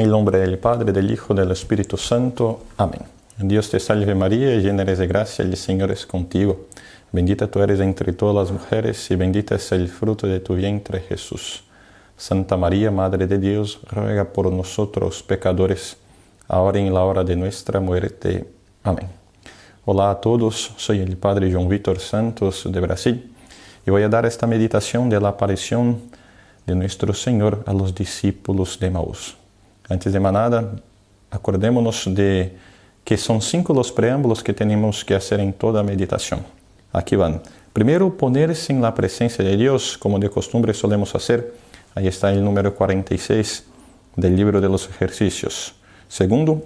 el nombre del Padre, del Hijo, del Espíritu Santo. Amén. Dios te salve María, llena eres de gracia, el Señor es contigo. Bendita tú eres entre todas las mujeres y bendito es el fruto de tu vientre, Jesús. Santa María, Madre de Dios, ruega por nosotros pecadores, ahora y en la hora de nuestra muerte. Amén. Hola a todos, soy el Padre João Vitor Santos de Brasil y voy a dar esta meditación de la aparición de nuestro Señor a los discípulos de Emaús. Antes de nada, acordémonos de que son 5 los preámbulos que tenemos que hacer en toda meditación. Aquí van. Primero, ponerse en la presencia de Dios, como de costumbre solemos hacer. Ahí está el número 46 del libro de los ejercicios. Segundo,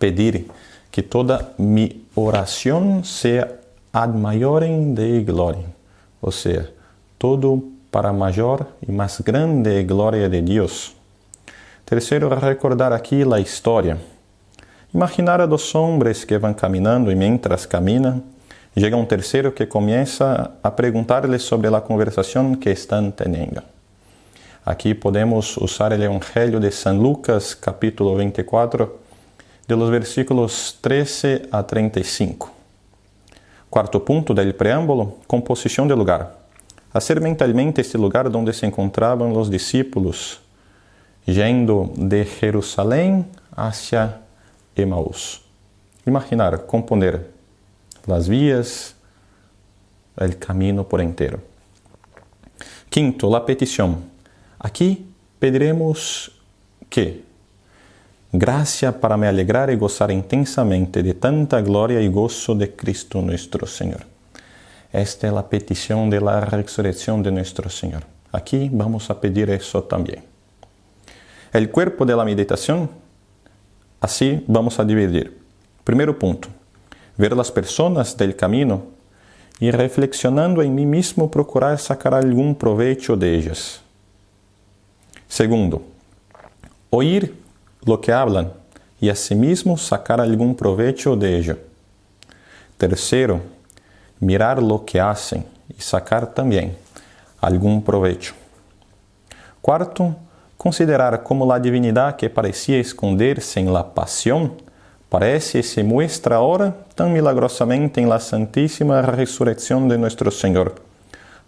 pedir que toda mi oración sea ad maiorem Dei gloriam, o sea, todo para mayor y más grande gloria de Dios. Tercero, recordar aquí la historia. Imaginar a 2 hombres que van caminando y mientras caminan, llega un tercero que comienza a preguntarles sobre la conversación que están teniendo. Aquí podemos usar el Evangelio de San Lucas, capítulo 24, de los versículos 13 a 35. Cuarto punto del preámbulo, composición del lugar. Hacer mentalmente este lugar donde se encontraban los discípulos, yendo de Jerusalén hacia Emaús. Imaginar, componer las vías, el camino por entero. Quinto, la petición. Aquí pediremos que gracia para me alegrar y gozar intensamente de tanta gloria y gozo de Cristo nuestro Señor. Esta es la petición de la resurrección de nuestro Señor. Aquí vamos a pedir eso también. El cuerpo de la meditación, así vamos a dividir. Primero punto, ver las personas del camino y reflexionando en mí mismo procurar sacar algún provecho de ellas. Segundo, oír lo que hablan y asimismo sacar algún provecho de ello. Tercero, mirar lo que hacen y sacar también algún provecho. Cuarto, considerar cómo la divinidad que parecía esconderse en la pasión parece y se muestra ahora tan milagrosamente en la santísima resurrección de nuestro Señor,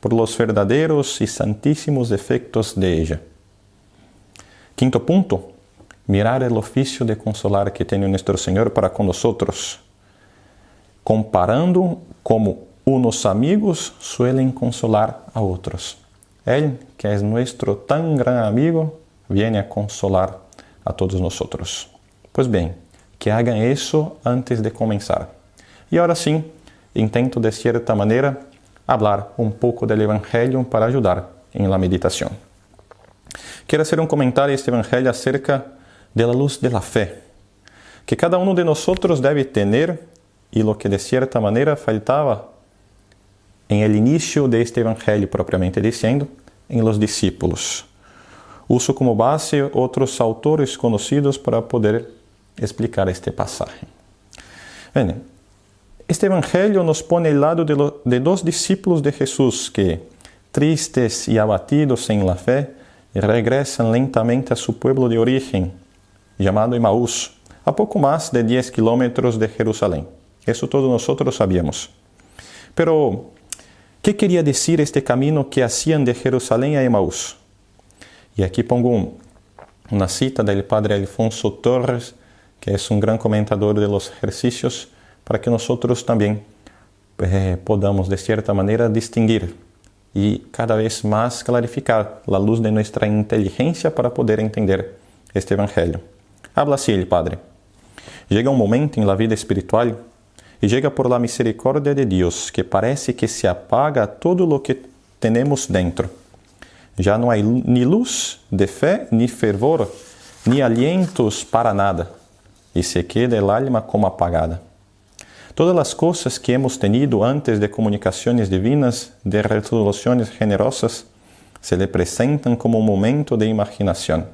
por los verdaderos y santísimos efectos de ella. Quinto punto, mirar el oficio de consolar que tiene nuestro Señor para con nosotros, comparando como unos amigos suelen consolar a otros. Él, que es nuestro tan gran amigo, viene a consolar a todos nosotros. Pues bien, que hagan eso antes de comenzar. Y ahora sí, intento de cierta manera hablar un poco del Evangelio para ayudar en la meditación. Quiero hacer un comentario a este Evangelio acerca de la luz de la fe, que cada uno de nosotros debe tener y lo que de cierta manera faltaba en el inicio de este Evangelio propiamente diciendo, en los discípulos. Uso como base otros autores conocidos para poder explicar este pasaje. Bien, este Evangelio nos pone al lado de 2 discípulos de Jesús que, tristes y abatidos en la fe, regresan lentamente a su pueblo de origen, llamado Emaús, a poco más de 10 kilómetros de Jerusalén. Eso todos nosotros sabíamos. Pero, ¿qué quería decir este camino que hacían de Jerusalén a Emaús? Y aquí pongo una cita del padre Alfonso Torres, que es un gran comentador de los ejercicios, para que nosotros también podamos de cierta manera distinguir y cada vez más clarificar la luz de nuestra inteligencia para poder entender este Evangelio. Habla así el Padre. Llega un momento en la vida espiritual y llega por la misericordia de Dios que parece que se apaga todo lo que tenemos dentro. Ya no hay ni luz de fe, ni fervor, ni alientos para nada, y se queda el alma como apagada. Todas las cosas que hemos tenido antes de comunicaciones divinas, de resoluciones generosas, se le presentan como un momento de imaginación.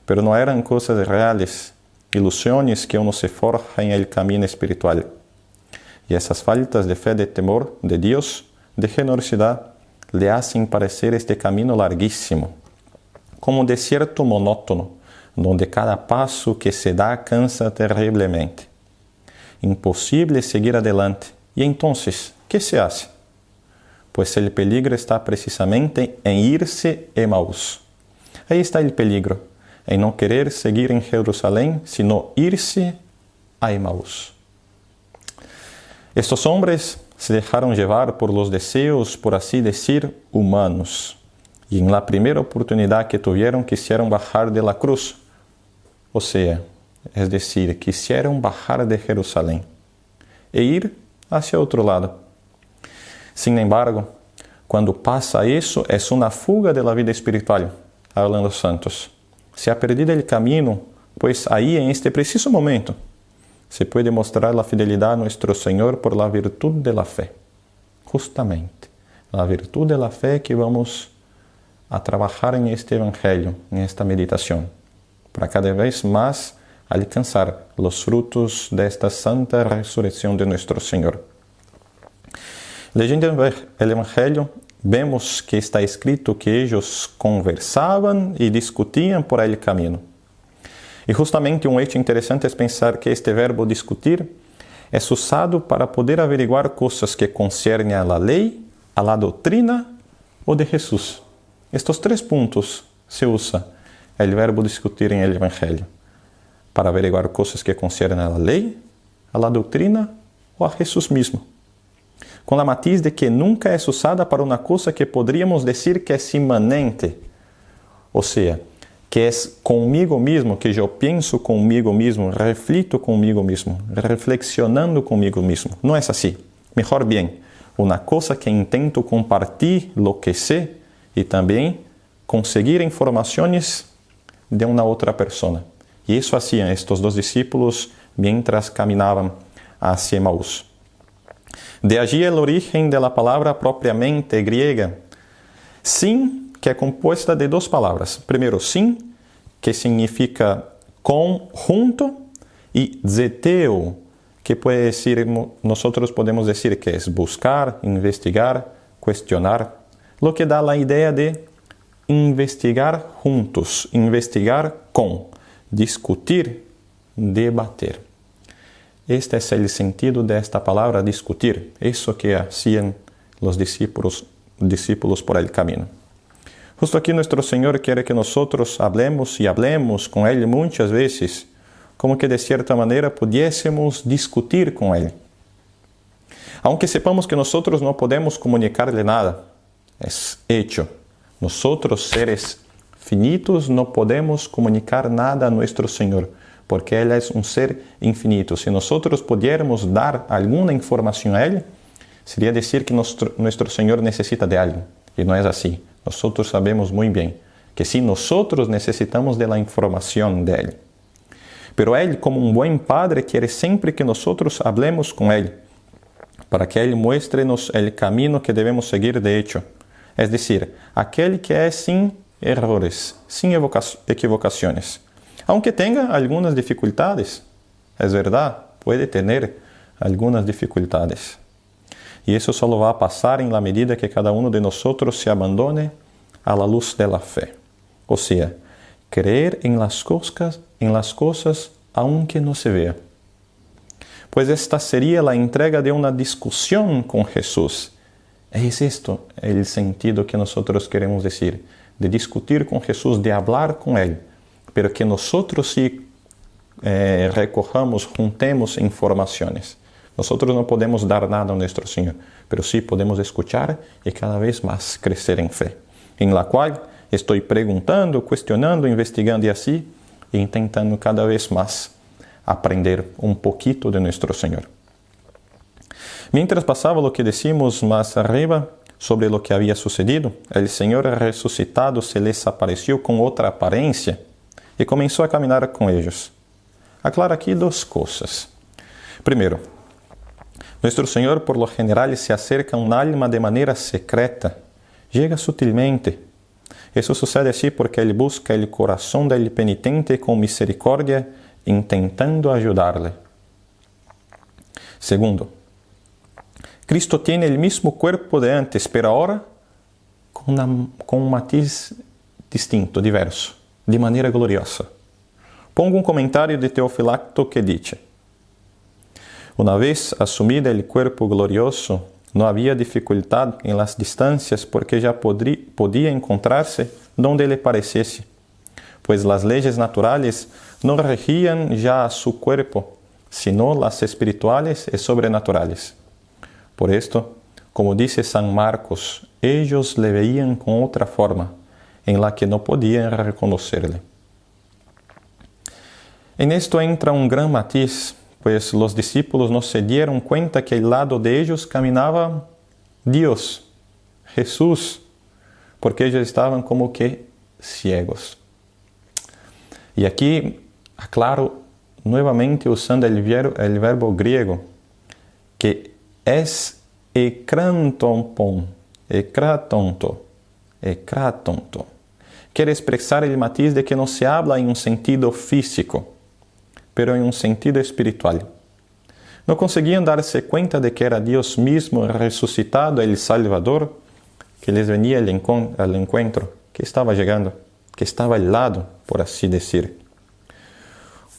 Pero no eran cosas reales, ilusiones que uno se forja en el camino espiritual. Y esas faltas de fe, de temor de Dios, de generosidad, le hacen parecer este camino larguísimo, como un desierto monótono, donde cada passo que se dá cansa terriblemente. Impossível seguir adelante. E então, ¿qué se hace? Pues el peligro está precisamente en irse a Emaús. Ahí está el peligro, en no querer seguir en Jerusalén, sino irse a Emaús. Estos hombres se dejaron llevar por los deseos, por así decir, humanos. Y en la primera oportunidad que tuvieron, quisieron bajar de la cruz. O sea, es decir, quisieron bajar de Jerusalén e ir hacia otro lado. Sin embargo, cuando pasa eso, es una fuga de la vida espiritual, hablan los santos. Se ha perdido el camino, pues ahí en este preciso momento se puede mostrar la fidelidad a nuestro Señor por la virtud de la fe. Justamente, la virtud de la fe que vamos a trabajar en este Evangelio, en esta meditación, para cada vez más alcanzar los frutos de esta santa resurrección de nuestro Señor. Leyendo el Evangelio, vemos que está escrito que ellos conversaban y discutían por el camino. Y justamente un hecho interesante es pensar que este verbo discutir es usado para poder averiguar cosas que conciernen a la ley, a la doctrina o de Jesús. Estos tres puntos se usa el verbo discutir en el Evangelio, para averiguar cosas que conciernen a la ley, a la doctrina o a Jesús mismo. Con la matiz de que nunca es usada para una cosa que podríamos decir que es inmanente, o sea, que es conmigo mismo, que yo pienso conmigo mismo, reflito conmigo mismo, reflexionando conmigo mismo. No es así. Mejor bien, una cosa que intento compartir lo que sé y también conseguir informaciones de una otra persona. Y eso hacían estos dos discípulos mientras caminaban hacia Emaús. De allí el origen de la palabra propiamente griega, sin, que é compuesta de dos palavras. Primeiro, sin, que significa con, junto, y zeteo, que puede decir, nosotros podemos decir que es buscar, investigar, cuestionar, lo que da la idea de investigar juntos, investigar con, discutir, debater. Este es el sentido de esta palabra discutir, eso que hacían los discípulos por el camino. Justo aquí nuestro Señor quiere que nosotros hablemos y hablemos con Él muchas veces, como que de cierta manera pudiésemos discutir con Él. Aunque sepamos que nosotros no podemos comunicarle nada, es hecho. Nosotros, seres finitos, no podemos comunicar nada a nuestro Señor, porque Él es un ser infinito. Si nosotros pudiéramos dar alguna información a Él, sería decir que nuestro Señor necesita de algo. Y no es así. Nosotros sabemos muy bien que sí, nosotros necesitamos de la información de Él. Pero Él, como un buen Padre, quiere siempre que nosotros hablemos con Él, para que Él muéstrenos el camino que debemos seguir de hecho. Es decir, aquel que es sin errores, sin equivocaciones. Aunque tenga algunas dificultades, es verdad, puede tener algunas dificultades. Y eso solo va a pasar en la medida que cada uno de nosotros se abandone a la luz de la fe. O sea, creer en las cosas aunque no se vea. Pues esta sería la entrega de una discusión con Jesús. Es esto el sentido que nosotros queremos decir, de discutir con Jesús, de hablar con Él. Pero que nosotros sí recojamos, juntemos informaciones. Nosotros no podemos dar nada a nuestro Señor, pero sí podemos escuchar y cada vez más crecer en fe, en la cual estoy preguntando, cuestionando, investigando y así, intentando cada vez más aprender un poquito de nuestro Señor. Mientras pasaba lo que decimos más arriba sobre lo que había sucedido, el Señor resucitado se les apareció con otra apariencia y comenzó a caminar con ellos. Aclaro aquí dos cosas. Primero, nuestro Señor por lo general se acerca a un alma de manera secreta, llega sutilmente. Eso sucede así porque Él busca el corazón del penitente con misericordia, intentando ayudarle. Segundo, Cristo tiene el mismo cuerpo de antes, pero ahora con un matiz distinto, diverso, de manera gloriosa. Pongo un comentario de Teofilacto que dice: una vez asumida el cuerpo glorioso, no había dificultad en las distancias porque ya podía encontrarse donde le pareciese, pues las leyes naturales no regían ya a su cuerpo, sino las espirituales y sobrenaturales. Por esto, como dice San Marcos, ellos le veían con otra forma, en la que no podían reconocerle. En esto entra un gran matiz, pues los discípulos no se dieron cuenta que al lado de ellos caminaba Dios, Jesús, porque ellos estaban como que ciegos. Y aquí aclaro nuevamente usando el verbo griego, que es ekrantonpon, ekratonto. Quiere expresar el matiz de que no se habla en un sentido físico, pero en un sentido espiritual. No conseguían darse cuenta de que era Dios mismo resucitado, el Salvador, que les venía al encuentro, que estaba llegando, que estaba al lado, por así decir.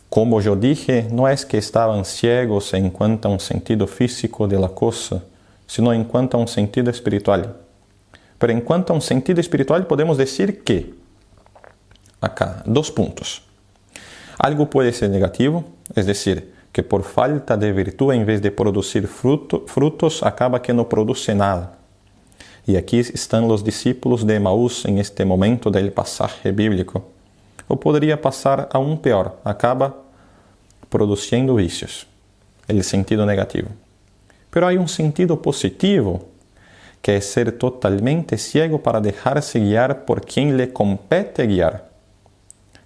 Como yo dije, no es que estaban ciegos en cuanto a un sentido físico de la cosa, sino en cuanto a un sentido espiritual. Pero en cuanto a un sentido espiritual podemos decir que, acá, 2 puntos. Algo puede ser negativo, es decir, que por falta de virtud en vez de producir frutos acaba que no produce nada. Y aquí están los discípulos de Emaús en este momento del pasaje bíblico. O podría pasar aún peor, acaba produciendo vicios, el sentido negativo. Pero hay un sentido positivo, que es ser totalmente ciego para dejarse guiar por quien le compete guiar.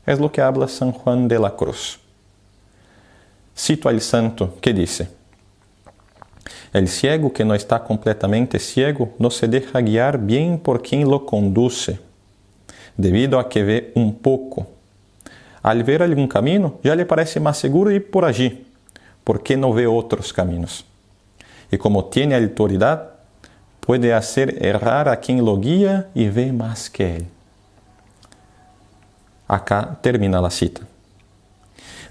Es lo que habla San Juan de la Cruz. Cito al santo que dice: el ciego que no está completamente ciego no se deja guiar bien por quien lo conduce, debido a que ve un poco. Al ver algún camino, ya le parece más seguro ir por allí, porque no ve otros caminos. Y como tiene autoridad, puede hacer errar a quien lo guía y ve más que él. Acá termina la cita.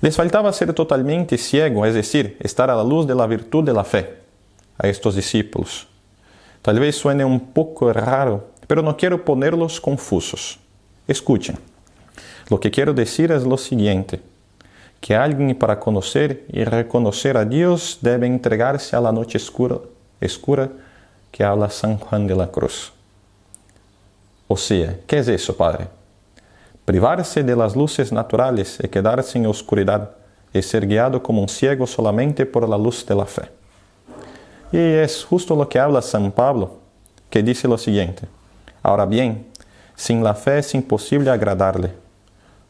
Les faltaba ser totalmente ciego, es decir, estar a la luz de la virtud de la fe, a estos discípulos. Tal vez suene un poco raro, pero no quiero ponerlos confusos. Escuchen. Lo que quiero decir es lo siguiente, que alguien para conocer y reconocer a Dios debe entregarse a la noche oscura que habla San Juan de la Cruz. O sea, ¿qué es eso, Padre? Privarse de las luces naturales y quedarse en oscuridad y ser guiado como un ciego solamente por la luz de la fe. Y es justo lo que habla San Pablo, que dice lo siguiente: ahora bien, sin la fe es imposible agradarle,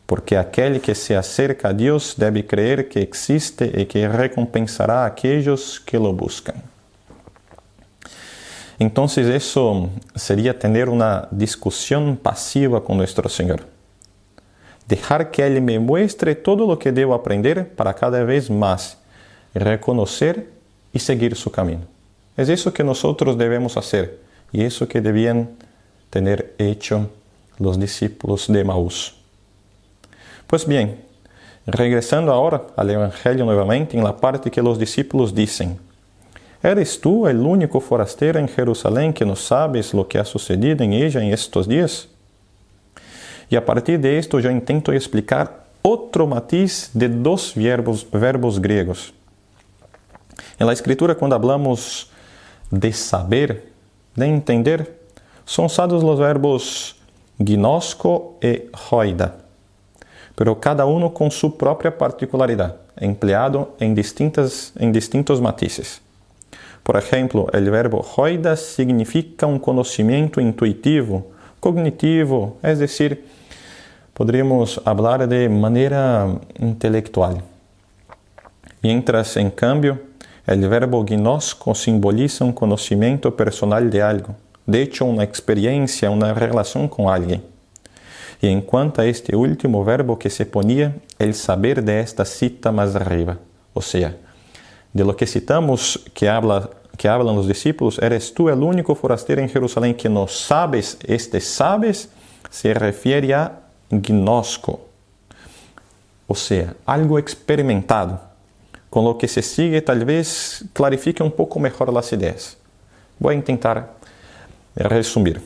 porque aquel que se acerca a Dios debe creer que existe y que recompensará a aquellos que lo buscan. Entonces eso sería tener una discusión pasiva con nuestro Señor. Dejar que Él me muestre todo lo que debo aprender para cada vez más reconocer y seguir su camino. Es eso que nosotros debemos hacer y eso que debían tener hecho los discípulos de Emaús. Pues bien, regresando ahora al Evangelio nuevamente en la parte que los discípulos dicen: ¿eres tú el único forastero en Jerusalén que no sabes lo que ha sucedido en ella en estos días? Y a partir de esto yo intento explicar otro matiz de 2 verbos griegos. En la Escritura, cuando hablamos de saber, de entender, son usados los verbos ginosko y hoida, pero cada uno con su propia particularidad, empleado en distintos matices. Por ejemplo, el verbo hoida significa un conocimiento intuitivo, cognitivo, es decir, podríamos hablar de manera intelectual. Mientras, en cambio, el verbo ginosko simboliza un conocimiento personal de algo, de hecho, una experiencia, una relación con alguien. Y en cuanto a este último verbo que se ponía el saber de esta cita más arriba, o sea, de lo que citamos que hablan los discípulos: eres tú el único forastero en Jerusalén que no sabes, sabes se refiere a ginosko, o sea, algo experimentado, con lo que se sigue tal vez clarifique un poco mejor las ideas. Voy a intentar resumir.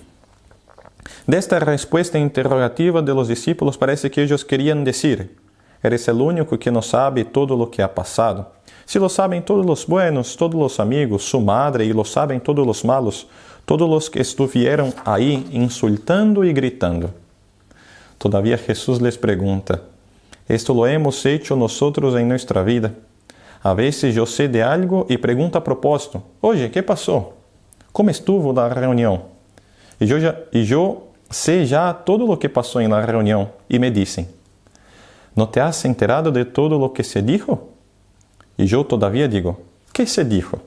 De esta respuesta interrogativa de los discípulos parece que ellos querían decir: eres el único que no sabe todo lo que ha pasado. Si lo saben todos los buenos, todos los amigos, su madre, y lo saben todos los malos, todos los que estuvieron ahí insultando y gritando. Todavía Jesús les pregunta: esto lo hemos hecho nosotros en nuestra vida. A veces yo sé de algo y pregunto a propósito: oye, ¿qué pasó? ¿Cómo estuvo la reunión? Y yo sé ya todo lo que pasó en la reunión y me dicen: ¿no te has enterado de todo lo que se dijo? Y yo todavía digo: ¿qué se dijo?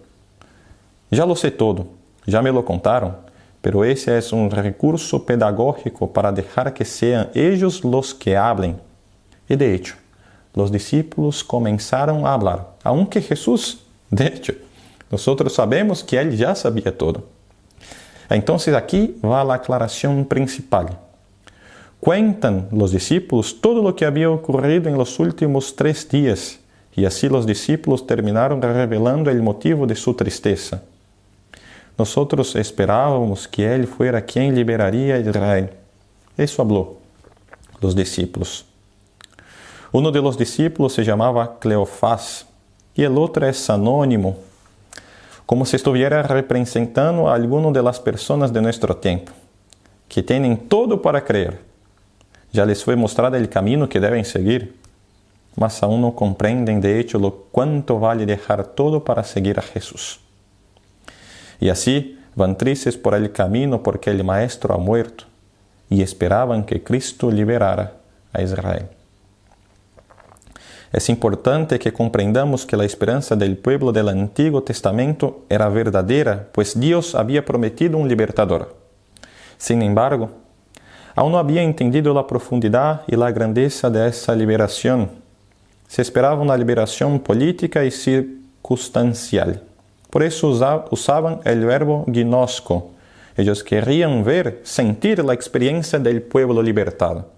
Ya lo sé todo, ya me lo contaron, pero ese es un recurso pedagógico para dejar que sean ellos los que hablen. Y de hecho, los discípulos comenzaron a hablar, aunque Jesús, de hecho, nosotros sabemos que él ya sabía todo. Entonces aquí va la aclaración principal. Cuentan los discípulos todo lo que había ocurrido en los últimos 3 días, y así los discípulos terminaron revelando el motivo de su tristeza. Nosotros esperábamos que él fuera quien liberaría a Israel. Eso habló los discípulos. Uno de los discípulos se llamaba Cleofás y el otro es anónimo, como si estuviera representando a alguno de las personas de nuestro tiempo, que tienen todo para creer. Ya les fue mostrado el camino que deben seguir, mas aún no comprenden de hecho lo cuánto vale dejar todo para seguir a Jesús. Y así van tristes por el camino porque el Maestro ha muerto y esperaban que Cristo liberara a Israel. Es importante que comprendamos que la esperanza del pueblo del Antiguo Testamento era verdadera, pues Dios había prometido un libertador. Sin embargo, aún no había entendido la profundidad y la grandeza de esa liberación. Se esperaba una liberación política y circunstancial. Por eso usaban el verbo ginosko. Ellos querían ver, sentir la experiencia del pueblo libertado.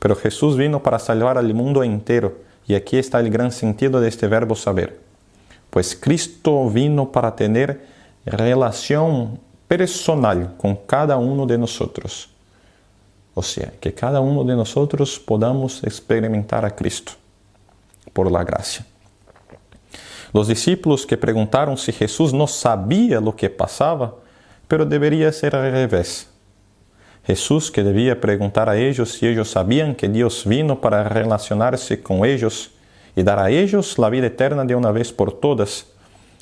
Pero Jesús vino para salvar al mundo entero, y aquí está el gran sentido de este verbo saber. Pues Cristo vino para tener relación personal con cada uno de nosotros. O sea, que cada uno de nosotros podamos experimentar a Cristo por la gracia. Los discípulos que preguntaron si Jesús no sabía lo que pasaba, pero debería ser al revés. Jesús, que debía preguntar a ellos si ellos sabían que Dios vino para relacionarse con ellos y dar a ellos la vida eterna de una vez por todas,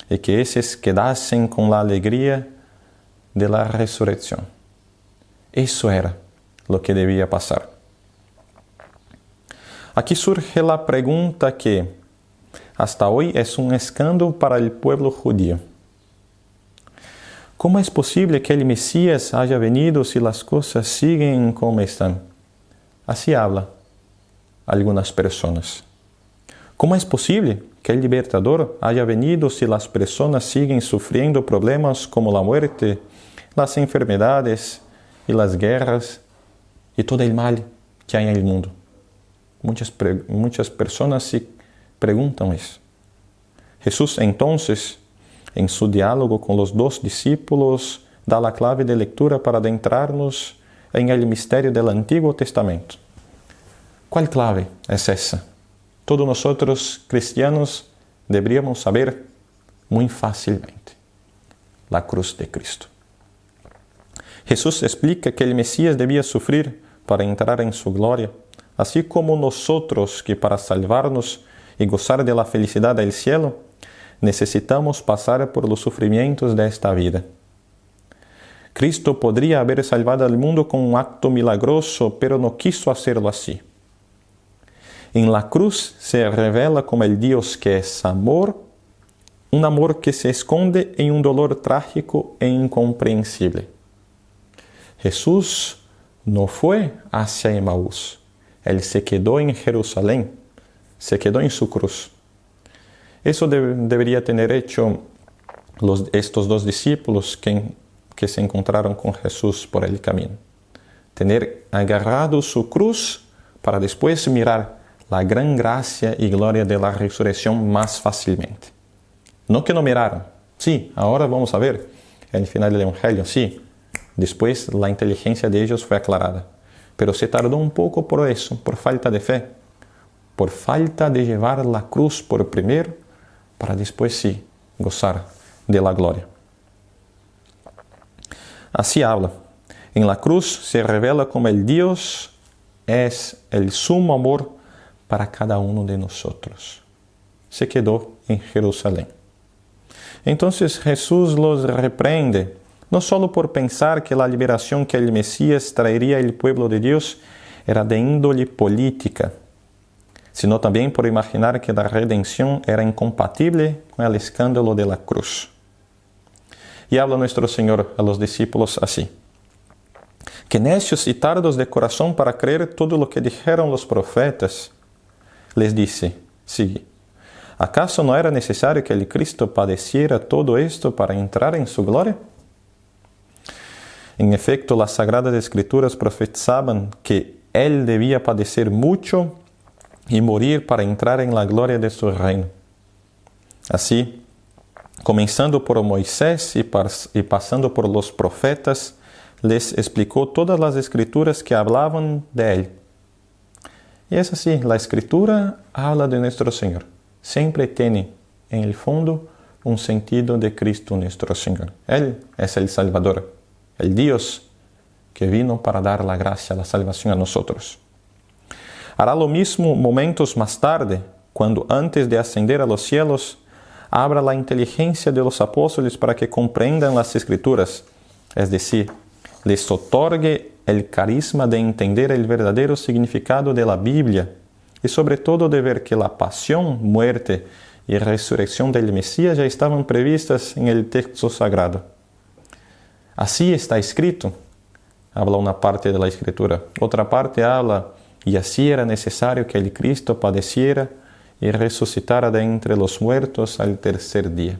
y que esos quedasen con la alegría de la resurrección. Eso era lo que debía pasar. Aquí surge la pregunta que hasta hoy es un escándalo para el pueblo judío. ¿Cómo es posible que el Mesías haya venido si las cosas siguen como están? Así habla algunas personas. ¿Cómo es posible que el libertador haya venido si las personas siguen sufriendo problemas como la muerte, las enfermedades y las guerras y todo el mal que hay en el mundo? Muchas personas se preguntan eso. Jesús entonces, en su diálogo con los 2 discípulos, da la clave de lectura para adentrarnos en el misterio del Antiguo Testamento. ¿Cuál clave es esa? Todos nosotros cristianos deberíamos saber muy fácilmente. La cruz de Cristo. Jesús explica que el Mesías debía sufrir para entrar en su gloria, así como nosotros que para salvarnos y gozar de la felicidad del cielo, necesitamos pasar por los sufrimientos de esta vida. Cristo podría haber salvado al mundo con un acto milagroso, pero no quiso hacerlo así. En la cruz se revela como el Dios que es amor, un amor que se esconde en un dolor trágico e incomprensible. Jesús no fue hacia Emaús, Él se quedó en Jerusalén, se quedó en su cruz. Eso debería tener hecho estos 2 discípulos que se encontraron con Jesús por el camino. Tener agarrado su cruz para después mirar la gran gracia y gloria de la resurrección más fácilmente. No que no miraron. Sí, ahora vamos a ver el final del Evangelio. Sí, después la inteligencia de ellos fue aclarada. Pero se tardó un poco por eso, por falta de fe. Por falta de llevar la cruz por primero, para después sí gozar de la gloria. Así habla. En la cruz se revela como el Dios es el sumo amor para cada uno de nosotros. Se quedó en Jerusalén. Entonces Jesús los reprende, no solo por pensar que la liberación que el Mesías traería al pueblo de Dios era de índole política, sino también por imaginar que la redención era incompatible con el escándalo de la cruz. Y habla nuestro Señor a los discípulos así: que necios y tardos de corazón para creer todo lo que dijeron los profetas. Les dice, sigue, ¿acaso no era necesario que el Cristo padeciera todo esto para entrar en su gloria? En efecto, las Sagradas Escrituras profetizaban que Él debía padecer mucho y morir para entrar en la gloria de su reino. Así, comenzando por Moisés y pasando por los profetas, les explicó todas las Escrituras que hablaban de Él. Y es así, la Escritura habla de nuestro Señor. Siempre tiene en el fondo un sentido de Cristo nuestro Señor. Él es el Salvador, el Dios que vino para dar la gracia, la salvación a nosotros. Hará lo mismo momentos más tarde, cuando antes de ascender a los cielos, abra la inteligencia de los apóstoles para que comprendan las Escrituras, es decir, les otorgue el carisma de entender el verdadero significado de la Biblia y sobre todo de ver que la pasión, muerte y resurrección del Mesías ya estaban previstas en el texto sagrado. Así está escrito, habla una parte de la Escritura. Otra parte habla, y así era necesario que el Cristo padeciera y resucitara de entre los muertos al tercer día.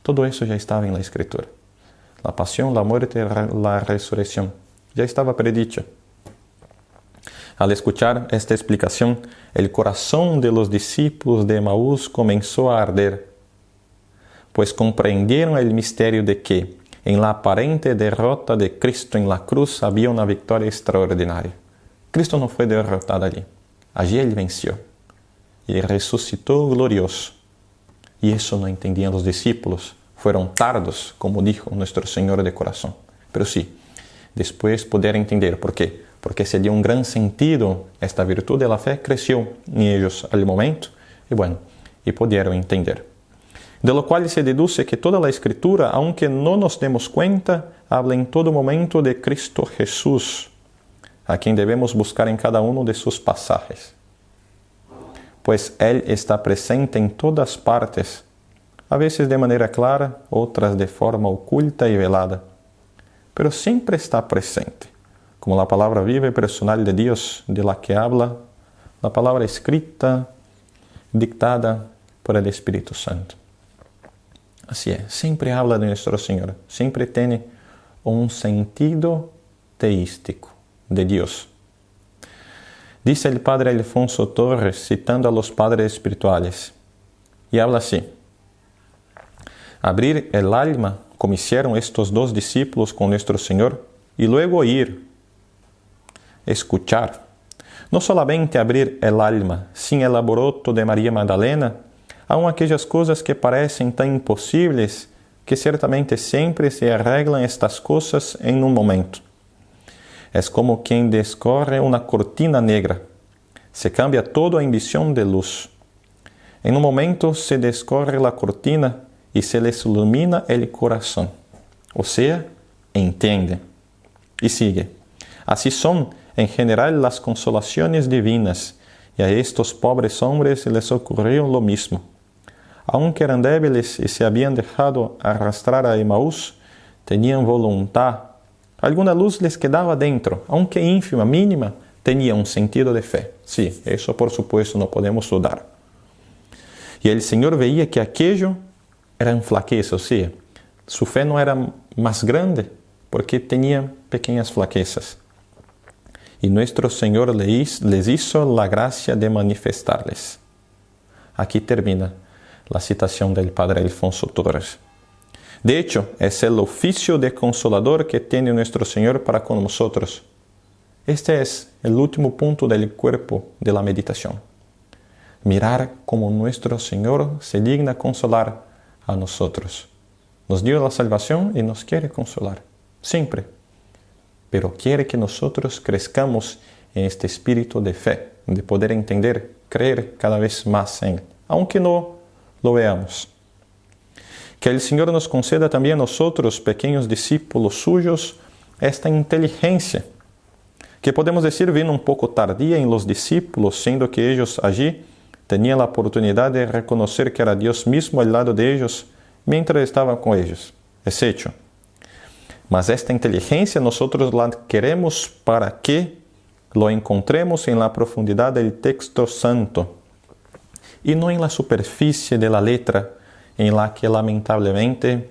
Todo eso ya estaba en la Escritura. La pasión, la muerte y la resurrección ya estaba predicha. Al escuchar esta explicación, el corazón de los discípulos de Emaús comenzó a arder, pues comprendieron el misterio de que en la aparente derrota de Cristo en la cruz había una victoria extraordinaria. Cristo no fue derrotado allí. Allí Él venció y resucitó glorioso. Y eso no entendían los discípulos. Fueron tardos, como dijo nuestro Señor de corazón. Pero sí, después poder entender. ¿Por qué? Porque se dio un gran sentido. Esta virtud de la fe creció en ellos al momento. Y pudieron entender. De lo cual se deduce que toda la Escritura, aunque no nos demos cuenta, habla en todo momento de Cristo Jesús, a quien debemos buscar en cada uno de sus pasajes. Pues Él está presente en todas partes, a veces de manera clara, otras de forma oculta y velada, pero siempre está presente, como la palabra viva y personal de Dios, de la que habla la palabra escrita, dictada por el Espíritu Santo. Así es, siempre habla de nuestro Señor, siempre tiene un sentido teístico de Dios. Dice el padre Alfonso Torres, citando a los padres espirituales, y habla así: abrir el alma, como hicieron estos dos discípulos con nuestro Señor, y luego oír, escuchar. No solamente abrir el alma sin el alboroto de María Magdalena, aun aquellas cosas que parecen tan imposibles que ciertamente siempre se arreglan estas cosas en un momento. Es como quien descorre una cortina negra. Se cambia todo en visión de luz. En un momento se descorre la cortina y se les ilumina el corazón. O sea, entiende. Y sigue. Así son, en general, las consolaciones divinas, y a estos pobres hombres les ocurrió lo mismo. Aunque eran débiles y se habían dejado arrastrar a Emaús, tenían voluntad. Alguna luz les quedaba dentro, aunque ínfima, mínima, tenía un sentido de fe. Sí, eso por supuesto no podemos dudar. Y el Señor veía que aquello eran flaquezas, o sea, su fe no era más grande porque tenía pequeñas flaquezas. y nuestro Señor les hizo la gracia de manifestarles. Aquí termina la citación del Padre Alfonso Torres. De hecho, es el oficio de consolador que tiene nuestro Señor para con nosotros. Este es el último punto del cuerpo de la meditación. Mirar cómo nuestro Señor se digna consolar a nosotros. Nos dio la salvación y nos quiere consolar, siempre. Pero quiere que nosotros crezcamos en este espíritu de fe, de poder entender, creer cada vez más en Él, aunque no lo veamos. Que el Señor nos conceda también a nosotros, pequeños discípulos suyos, esta inteligencia, que podemos decir vino un poco tardía en los discípulos, siendo que ellos allí tenían la oportunidad de reconocer que era Dios mismo al lado de ellos, mientras estaba con ellos. Es hecho. Mas esta inteligencia nosotros la queremos para que lo encontremos en la profundidad del texto santo y no en la superficie de la letra en la que lamentablemente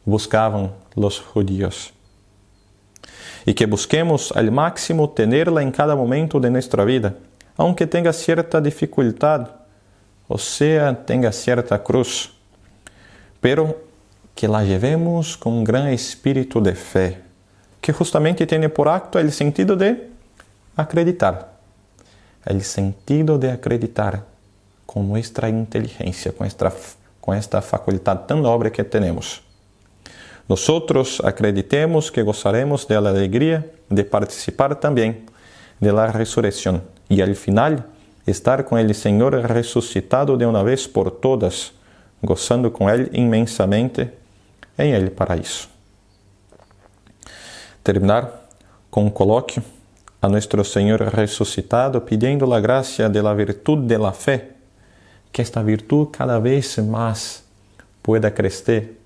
buscaban los judíos. Y que busquemos al máximo tenerla en cada momento de nuestra vida, aunque tenga cierta dificultad, o sea, tenga cierta cruz, pero que la llevemos con un gran espíritu de fe, que justamente tiene por acto el sentido de acreditar, el sentido de acreditar con nuestra inteligencia, con esta facultad tan noble que tenemos. Nosotros acreditemos que gozaremos de la alegría de participar también de la resurrección y al final estar con el Señor resucitado de una vez por todas, gozando con Él inmensamente en el paraíso. Terminar con un coloquio a nuestro Señor resucitado pidiendo la gracia de la virtud de la fe, que esta virtud cada vez más pueda crecer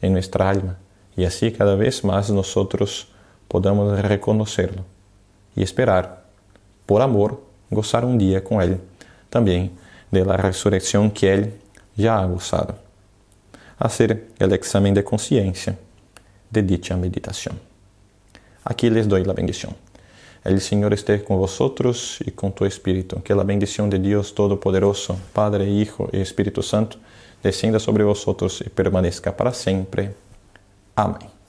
en nuestra alma y así cada vez más nosotros podamos reconocerlo y esperar, por amor, gozar un día con Él, también de la resurrección que Él ya ha gozado. Hacer el examen de conciencia de dicha meditación. Aquí les doy la bendición. El Señor esté con vosotros y con tu espíritu. Que la bendición de Dios Todopoderoso, Padre, Hijo y Espíritu Santo, descienda sobre vosotros y permanezca para siempre. Amén.